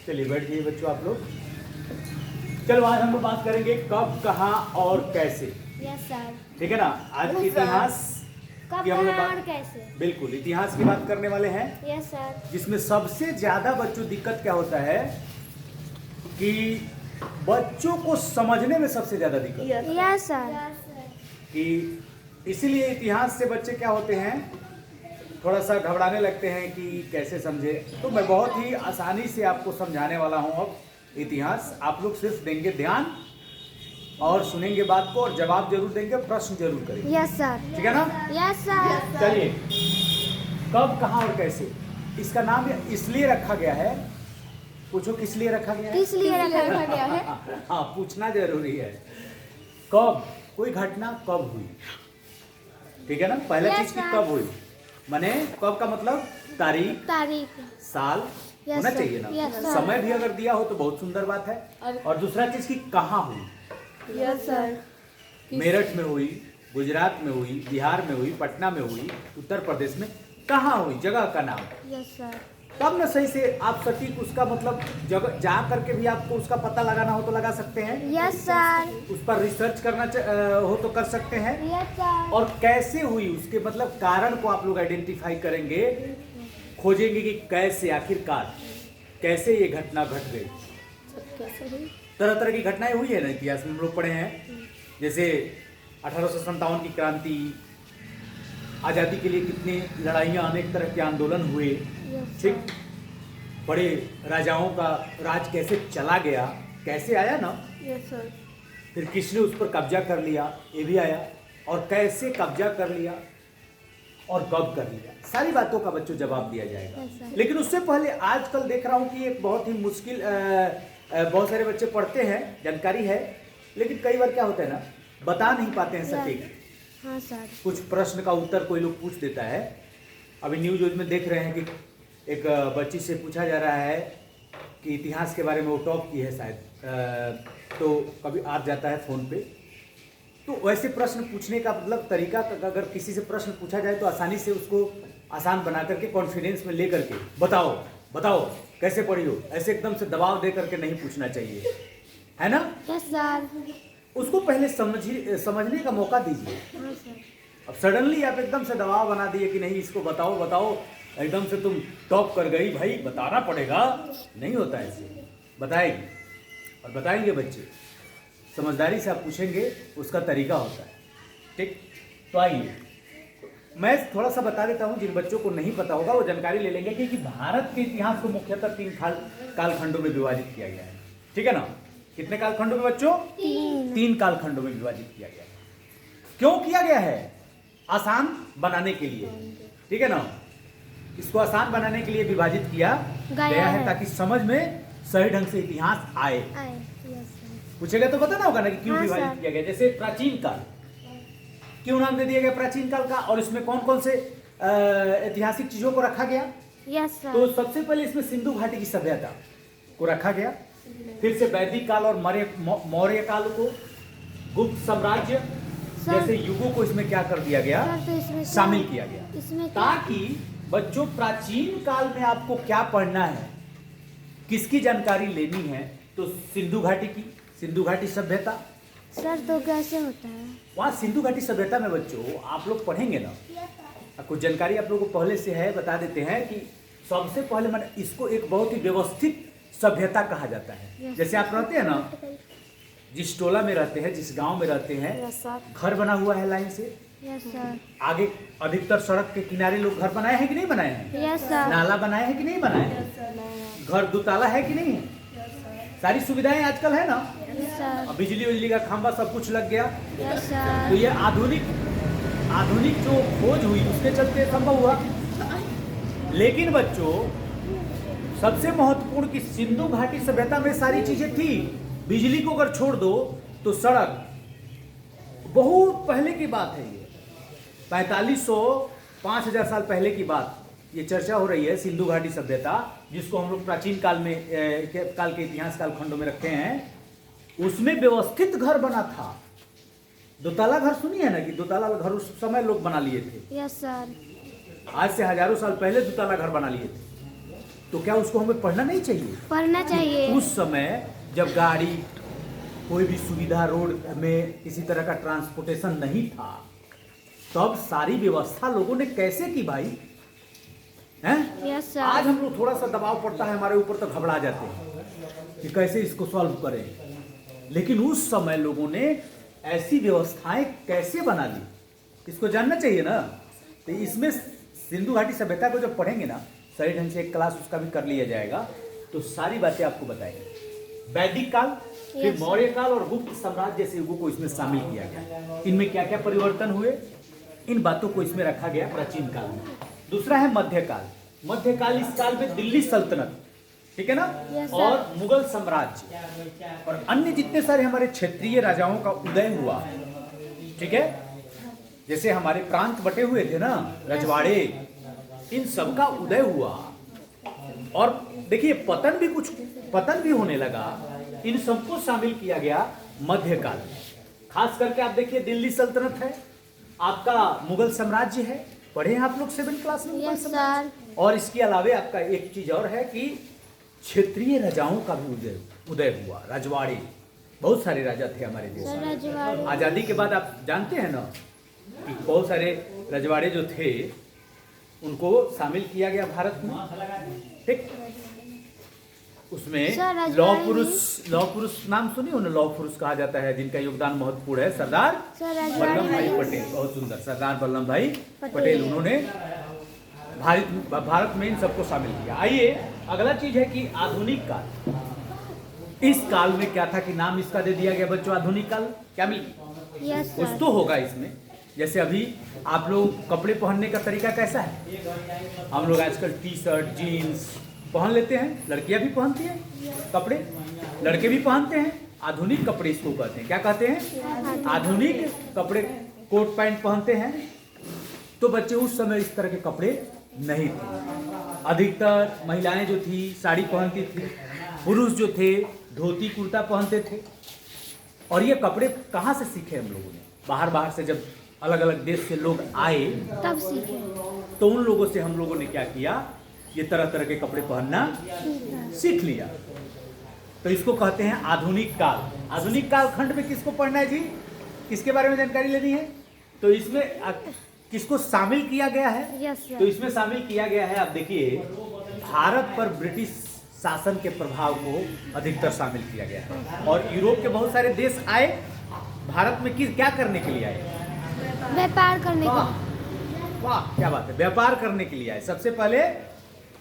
चलिए बैठ जाइए बच्चों आप लोग। चलो आज हम लोग बात करेंगे कब, कहाँ और कैसे। Yes sir. ठीक है ना। आज इतिहास कब की हम लोग कहाँ और बात, कैसे। बिल्कुल इतिहास की बात करने वाले हैं। Yes sir. जिसमें सबसे ज्यादा बच्चों दिक्कत क्या होता है कि बच्चों को समझने में सबसे ज्यादा दिक्कत यस सर। कि इसीलिए इतिहास से बच्चे क्या होते हैं, थोड़ा सा घबराने लगते हैं कि कैसे समझे। तो मैं बहुत ही आसानी से आपको समझाने वाला हूं अब इतिहास। आप लोग सिर्फ देंगे ध्यान और सुनेंगे बात को और जवाब जरूर देंगे, प्रश्न जरूर करेंगे। Yes sir. ठीक है ना। Yes sir. चलिए कब, कहाँ और कैसे, इसका नाम इसलिए रखा गया है। पूछो किस लिए रखा गया है। किस लिए रखा गया है। हाँ पूछना जरूरी है। कब, कोई घटना कब हुई। ठीक है ना। पहला Yes, चीज की sir. कब हुई, माने कब का मतलब तारीख, तारीख। साल Yes, होना sir. चाहिए ना। Yes, sir. समय भी अगर दिया हो तो बहुत सुंदर बात है। और दूसरा चीज की कहाँ हुई। Yes sir. मेरठ में हुई, गुजरात में हुई, बिहार में हुई, पटना में हुई, उत्तर प्रदेश में, कहाँ हुई, जगह का नाम। Yes sir. तब ना सही से आप सटीक उसका मतलब जगह जा करके भी आपको उसका पता लगाना हो तो लगा सकते हैं। Yes sir. उस पर रिसर्च करना हो तो कर सकते हैं। Yes sir. और कैसे हुई उसके मतलब कारण को आप लोग आइडेंटिफाई करेंगे, खोजेंगे कि कैसे, आखिरकार कैसे ये घटना घट गई। तरह तरह की घटनाएं हुई है ना इतिहास में, हम लोग पढ़े हैं। जैसे 1857 की क्रांति, आज़ादी के लिए कितनी लड़ाइयाँ, अनेक तरह के आंदोलन हुए। ठीक, बड़े राजाओं का राज कैसे चला गया, कैसे आया ना। Yes sir. फिर किसने उस पर कब्जा कर लिया, ये भी आया। और कैसे कब्जा कर लिया और कब कर लिया, सारी बातों का बच्चों जवाब दिया जाएगा। Yes, sir. लेकिन उससे पहले आजकल देख रहा हूँ कि एक बहुत ही मुश्किल, बहुत सारे बच्चे पढ़ते हैं, जानकारी है, लेकिन कई बार क्या होता है ना, बता नहीं पाते हैं सटीक। हाँ सर। कुछ प्रश्न का उत्तर कोई लोग पूछ देता है। अभी न्यूज में देख रहे हैं कि एक बच्ची से पूछा जा रहा है कि इतिहास के बारे में वो टॉप की है शायद, तो कभी आ जाता है फ़ोन पे। तो वैसे प्रश्न पूछने का मतलब तरीका, अगर किसी से प्रश्न पूछा जाए तो आसानी से उसको आसान बना करके कॉन्फिडेंस में ले करके बताओ बताओ कैसे पढ़ी हो, ऐसे एकदम से दबाव दे करके नहीं पूछना चाहिए, है ना। Yes sir. उसको पहले समझने का मौका दीजिए। हाँ सर। अब सडनली आप एकदम से दबाव बना दिए कि नहीं इसको बताओ बताओ, एकदम से तुम टॉप कर गई, भाई बताना पड़ेगा, नहीं होता ऐसे। बताएगी और बताएंगे बच्चे, समझदारी से आप पूछेंगे, उसका तरीका होता है। ठीक, तो आइए मैं थोड़ा सा बता देता हूँ, जिन बच्चों को नहीं पता होगा वो जानकारी ले लेंगे कि भारत के इतिहास को मुख्यतः 3 कालखंडों में विभाजित किया गया है। ठीक है ना। कितने कालखंडों में बच्चों, 3 कालखंडों में विभाजित किया गया है। क्यों किया गया है, आसान बनाने के लिए। ठीक है ना, इसको आसान बनाने के लिए विभाजित किया गया है ताकि समझ में सही ढंग से इतिहास आए। पूछेगा तो बताना होगा ना कि क्यों विभाजित किया गया। जैसे प्राचीन काल, क्यों नाम दे दिया गया प्राचीन काल का, और इसमें कौन कौन से ऐतिहासिक चीजों को रखा गया। Yes sir. तो सबसे पहले इसमें सिंधु घाटी की सभ्यता को रखा गया, फिर से वैदिक काल और मौर्य काल को, गुप्त साम्राज्य जैसे युगों को इसमें क्या कर दिया गया, तो शामिल किया गया, इसमें ताकि बच्चों प्राचीन काल में आपको क्या पढ़ना है, किसकी जानकारी लेनी है, तो सिंधु घाटी की, सिंधु घाटी सभ्यता। सर तो कैसे होता है वहाँ सिंधु घाटी सभ्यता में बच्चों आप लोग पढ़ेंगे ना, कुछ जानकारी आप लोगों को पहले से है, बता देते हैं कि सबसे पहले मैंने इसको एक बहुत ही व्यवस्थित सभ्यता कहा जाता है। जैसे आप रहते हैं ना, जिस टोला में रहते हैं, जिस गांव में रहते हैं, घर बना हुआ है लाइन से, यस सर। आगे अधिकतर सड़क के किनारे लोग घर बनाए हैं कि नहीं बनाए हैं, यस सर। नाला बनाए हैं कि नहीं बनाए हैं, घर दुताला है कि नहीं है, सारी सुविधाएं आजकल है ना, अब बिजली का खंभा सब कुछ लग गया। Yes sir. तो ये आधुनिक जो खोज हुई उसके चलते संभव हुआ। लेकिन बच्चों सबसे महत्वपूर्ण कि सिंधु घाटी सभ्यता में सारी चीजें थी। बिजली को अगर छोड़ दो तो सड़क, बहुत पहले की बात है, ये 4500-5000 साल पहले की बात ये चर्चा हो रही है। सिंधु घाटी सभ्यता जिसको हम लोग प्राचीन काल में काल के इतिहास कालखंडों में रखते हैं, उसमें व्यवस्थित घर बना था। दोताला घर सुनी है ना, कि दोताला घर उस समय लोग बना लिए थे। Yes sir. आज से हजारों साल पहले दोताला घर बना लिए थे। तो क्या उसको हमें पढ़ना नहीं चाहिए? पढ़ना चाहिए। उस समय जब गाड़ी, कोई भी सुविधा रोड में किसी तरह का ट्रांसपोर्टेशन नहीं था, तब सारी व्यवस्था लोगों ने कैसे की भाई? हैं? यस आज सर। हम लोग थोड़ा सा दबाव पड़ता है हमारे ऊपर तो घबरा जाते हैं कि कैसे इसको सॉल्व करें, लेकिन उस समय लोगों ने ऐसी व्यवस्थाएं कैसे बना ली, इसको जानना चाहिए ना। तो इसमें सिंधु घाटी सभ्यता को जब पढ़ेंगे ना सही ढंग से, एक क्लास उसका भी कर लिया जाएगा, तो सारी बातें आपको बताएंगे। वैदिक काल, फिर Yes, मौर्य काल और गुप्त साम्राज्य जैसे युगों को इसमें शामिल किया गया। इनमें क्या क्या परिवर्तन हुए, इन बातों को इसमें रखा गया प्राचीन काल में। दूसरा है मध्यकाल। मध्यकाल, इस काल में दिल्ली सल्तनत, ठीक है ना, Yes, sir. और मुगल साम्राज्य और अन्य जितने सारे हमारे क्षेत्रीय राजाओं का उदय हुआ, ठीक है। जैसे हमारे प्रांत बटे हुए थे ना, रजवाड़े, इन सब का उदय हुआ। और देखिए पतन भी होने लगा, इन सबको शामिल किया गया मध्यकाल में। खास करके आप देखिए दिल्ली सल्तनत है, आपका मुगल साम्राज्य है, पढ़े हैं आप लोग 7th क्लास में मुगल यस साम्राज्य। सर। और इसके अलावे आपका एक चीज और है कि क्षेत्रीय राजाओं का भी उदय हुआ। रजवाड़े, बहुत सारे राजा थे हमारे देश सर में। रजवाड़ी। आजादी के बाद आप जानते हैं ना कि बहुत सारे रजवाड़े जो थे उनको शामिल किया गया भारत में, ठीक। उसमें सर, रजवाड़े लौह पुरुष नाम सुनिए, उन्हें लौह पुरुष कहा जाता है, जिनका योगदान महत्वपूर्ण है। सरदार सर वल्लभ भाई रजवाड़ी। पटेल, बहुत सुंदर, सरदार वल्लभ भाई पटेल, उन्होंने भारत में इन सबको शामिल किया। आइए अगला चीज है कि आधुनिक काल। इस काल में क्या था कि नाम इसका दे दिया गया बच्चों, आधुनिक काल। क्या मिल यस कुछ सर। तो होगा इसमें। जैसे अभी आप लोग कपड़े पहनने का तरीका कैसा है, हम लोग आजकल टी शर्ट जीन्स पहन लेते हैं, लड़कियां भी पहनती हैं कपड़े, लड़के भी पहनते हैं। आधुनिक कपड़े इसको कहते हैं, क्या कहते हैं? आधुनिक कपड़े, कोट पैंट पहनते हैं। तो बच्चे उस समय इस तरह के कपड़े नहीं थे। अधिकतर महिलाएं जो थी साड़ी पहनती थी, पुरुष जो थे धोती कुर्ता पहनते थे। और ये कपड़े कहाँ से सीखे हम लोगों ने? बाहर से जब अलग अलग देश से लोग आए तब सीखे। तो उन लोगों से हम लोगों ने क्या किया, ये तरह तरह के कपड़े पहनना सीख लिया। तो इसको कहते हैं आधुनिक काल। आधुनिक काल खंड में किसको पढ़ना है जी, किसके बारे में जानकारी लेनी है? तो इसमें किसको शामिल किया गया है? यस तो सर। इसमें शामिल किया गया है, आप देखिए, भारत पर ब्रिटिश शासन के प्रभाव को अधिकतर शामिल किया गया है। और यूरोप के बहुत सारे देश आए भारत में, क्या करने के लिए आए? व्यापार करने वाह के। वाह, क्या बात है, व्यापार करने के लिए आए। सबसे पहले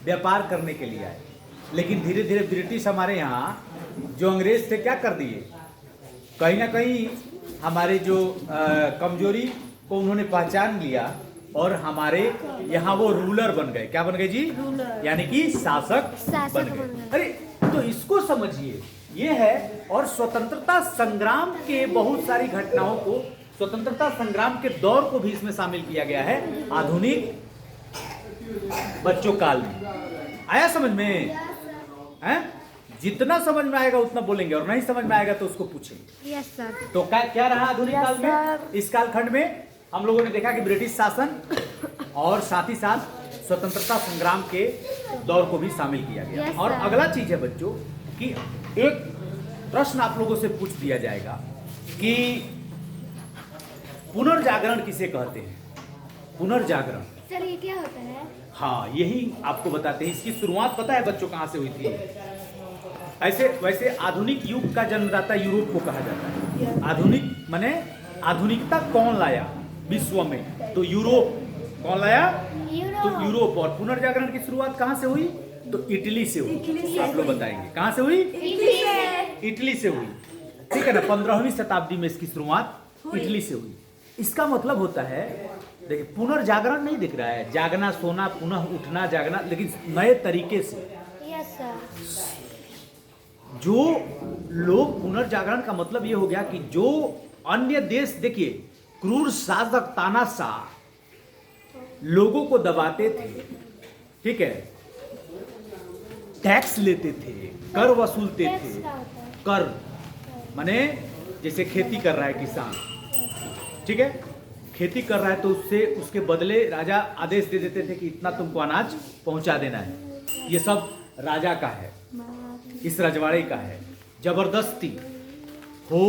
व्यापार करने के लिए आए, लेकिन धीरे धीरे ब्रिटिश हमारे यहाँ जो अंग्रेज थे क्या कर दिए, कहीं ना कहीं हमारे जो कमजोरी को उन्होंने पहचान लिया और हमारे यहाँ वो रूलर बन गए। क्या बन गए जी? यानी कि शासक बन गए। अरे तो इसको समझिए, ये है। और स्वतंत्रता संग्राम के बहुत सारी घटनाओं को, स्वतंत्रता संग्राम के दौर को भी इसमें शामिल किया गया है आधुनिक बच्चों काल में। आया समझ में? हैं? जितना समझ में आएगा उतना बोलेंगे, और नहीं समझ में आएगा तो उसको पूछेंगे। Yes sir. तो क्या रहा आधुनिक काल में? सर। इस कालखंड में हम लोगों ने देखा कि ब्रिटिश शासन और साथ ही साथ स्वतंत्रता संग्राम के दौर को भी शामिल किया गया। Yes, और sir. अगला चीज है बच्चों कि एक प्रश्न आप लोगों से पूछ दिया जाएगा कि पुनर्जागरण किसे कहते हैं? पुनर्जागरण, सर ये क्या होता है? हाँ यही आपको बताते हैं। इसकी शुरुआत पता है बच्चों कहाँ से हुई थी? वैसे आधुनिक युग का जन्मदाता यूरोप को कहा जाता है। आधुनिक माने आधुनिकता कौन लाया विश्व में? तो यूरोप। कौन लाया? तो यूरोप। और पुनर्जागरण की शुरुआत कहाँ से हुई? तो इटली से हुई। आप लोग बताएंगे कहाँ से हुई? इटली से हुई, ठीक है ना। 15वीं शताब्दी में इसकी शुरुआत इटली से हुई। इसका मतलब होता है, देखिए, पुनर्जागरण नहीं दिख रहा है, जागना सोना पुनः उठना जागना, लेकिन नए तरीके से। Yes sir. जो लोग पुनर्जागरण का मतलब ये हो गया कि जो अन्य देश, देखिए, क्रूर शासक तानाशाह लोगों को दबाते थे, ठीक है, टैक्स लेते थे, कर वसूलते थे। कर माने जैसे खेती कर रहा है किसान, ठीक है, खेती कर रहा है तो उससे उसके बदले राजा आदेश दे देते थे कि इतना तुमको अनाज पहुंचा देना है। ये सब राजा का है, इस रजवाड़े का है। जबरदस्ती हो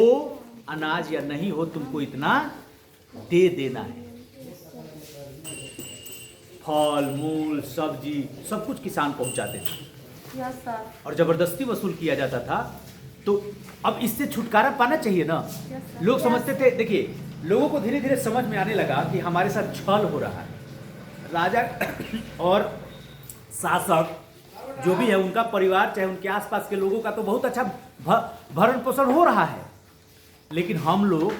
अनाज या नहीं हो, तुमको इतना दे देना है। फल मूल सब्जी सब कुछ किसान पहुंचाते थे। Yes sir. और जबरदस्ती वसूल किया जाता था। तो अब इससे छुटकारा पाना चाहिए ना। लोग समझते थे, देखिए लोगों को धीरे धीरे समझ में आने लगा कि हमारे साथ छल हो रहा है। राजा और शासक जो भी है, उनका परिवार चाहे उनके आसपास के लोगों का तो बहुत अच्छा भरण पोषण हो रहा है, लेकिन हम लोग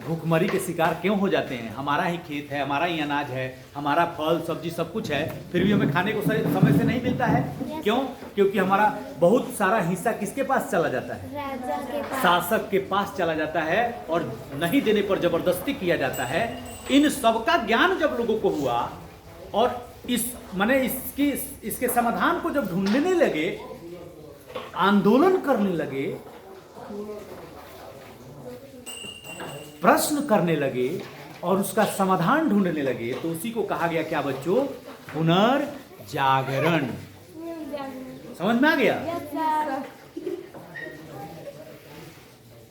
भूखमरी के शिकार क्यों हो जाते हैं? हमारा ही खेत है, हमारा ही अनाज है, हमारा फल सब्जी सब कुछ है, फिर भी हमें खाने को समय से नहीं मिलता है। क्यों? क्योंकि हमारा बहुत सारा हिस्सा किसके पास चला जाता है? राजा के पास। शासक के पास चला जाता है और नहीं देने पर जबरदस्ती किया जाता है। इन सबका ज्ञान जब लोगों को हुआ और इसके समाधान को जब ढूंढने लगे, आंदोलन करने लगे, प्रश्न करने लगे और उसका समाधान ढूंढने लगे, तो उसी को कहा गया क्या बच्चों? पुनर्जागरण। समझ में आ गया? Yes sir.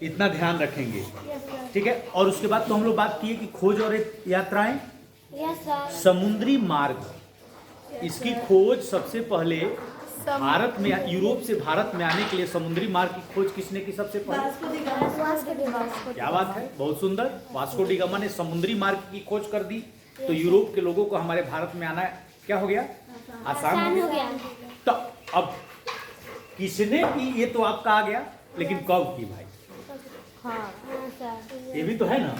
इतना ध्यान रखेंगे, यस सर। ठीक है। और उसके बाद तो हम लोग बात किए कि खोज और यात्राएं, यस सर। समुद्री मार्ग, इसकी खोज सबसे पहले भारत में, यूरोप से भारत में आने के लिए समुद्री मार्ग की खोज किसने की? सबसे पहले क्या बात है, बहुत सुंदर। वास्को डी गामा ने समुद्री मार्ग की खोज कर दी, तो यूरोप के लोगों को हमारे भारत में आना क्या हो गया? आसान हो गया। तो अब किसने की, ये तो आपका आ गया, लेकिन कब की भाई? हाँ सर। ये भी तो है ना।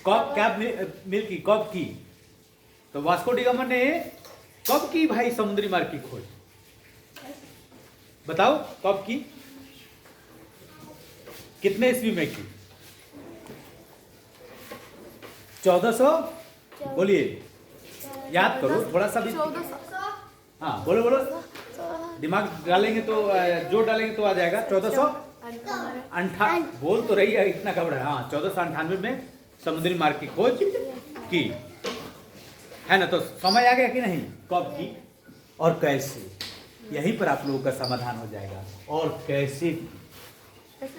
कब क्या मिल की, कब की? तो वास्को डी गामा ने कब की भाई समुद्री मार्ग की खोज? बताओ कब की, कितने ईस्वी में की? 1400, बोलिए, याद करो थोड़ा सा भी। हाँ बोलो बोलो, दिमाग डालेंगे तो, जोर डालेंगे तो आ जाएगा। 1498, बोल तो रही है, इतना घबरा। हाँ 1498 में समुद्री मार्ग की खोज की है ना। तो समय आ गया कि नहीं, कब की और कैसे? यहीं पर आप लोगों का समाधान हो जाएगा। और कैसे?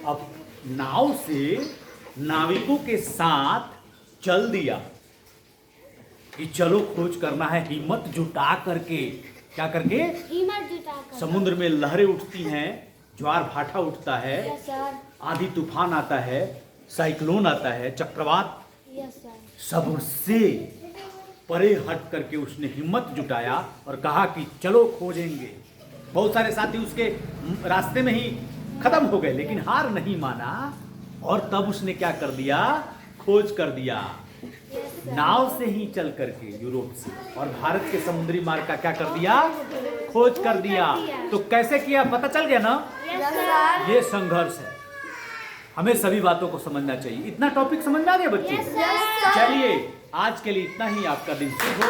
अब नाव से नाविकों के साथ चल दिया कि चलो खोज करना है, हिम्मत जुटा करके। क्या करके? हिम्मत जुटा कर। समुद्र में लहरें उठती हैं, ज्वार भाटा उठता है, यस सर। आधी तूफान आता है, साइक्लोन आता है, चक्रवात, यस सर। सबसे परे हट करके उसने हिम्मत जुटाया और कहा कि चलो खोजेंगे। बहुत सारे साथी उसके रास्ते में ही खत्म हो गए, लेकिन हार नहीं माना और तब उसने क्या कर दिया? खोज कर दिया, नाव से ही चल करके यूरोप से, और भारत के समुद्री मार्ग का क्या कर दिया? खोज कर दिया। तो कैसे किया पता चल गया ना? Yes sir. ये संघर्ष है, हमें सभी बातों को समझना चाहिए। इतना टॉपिक समझ में आ गया बच्चे? Yes sir. चलिए आज के लिए इतना ही। आपका दिन शुभ हो।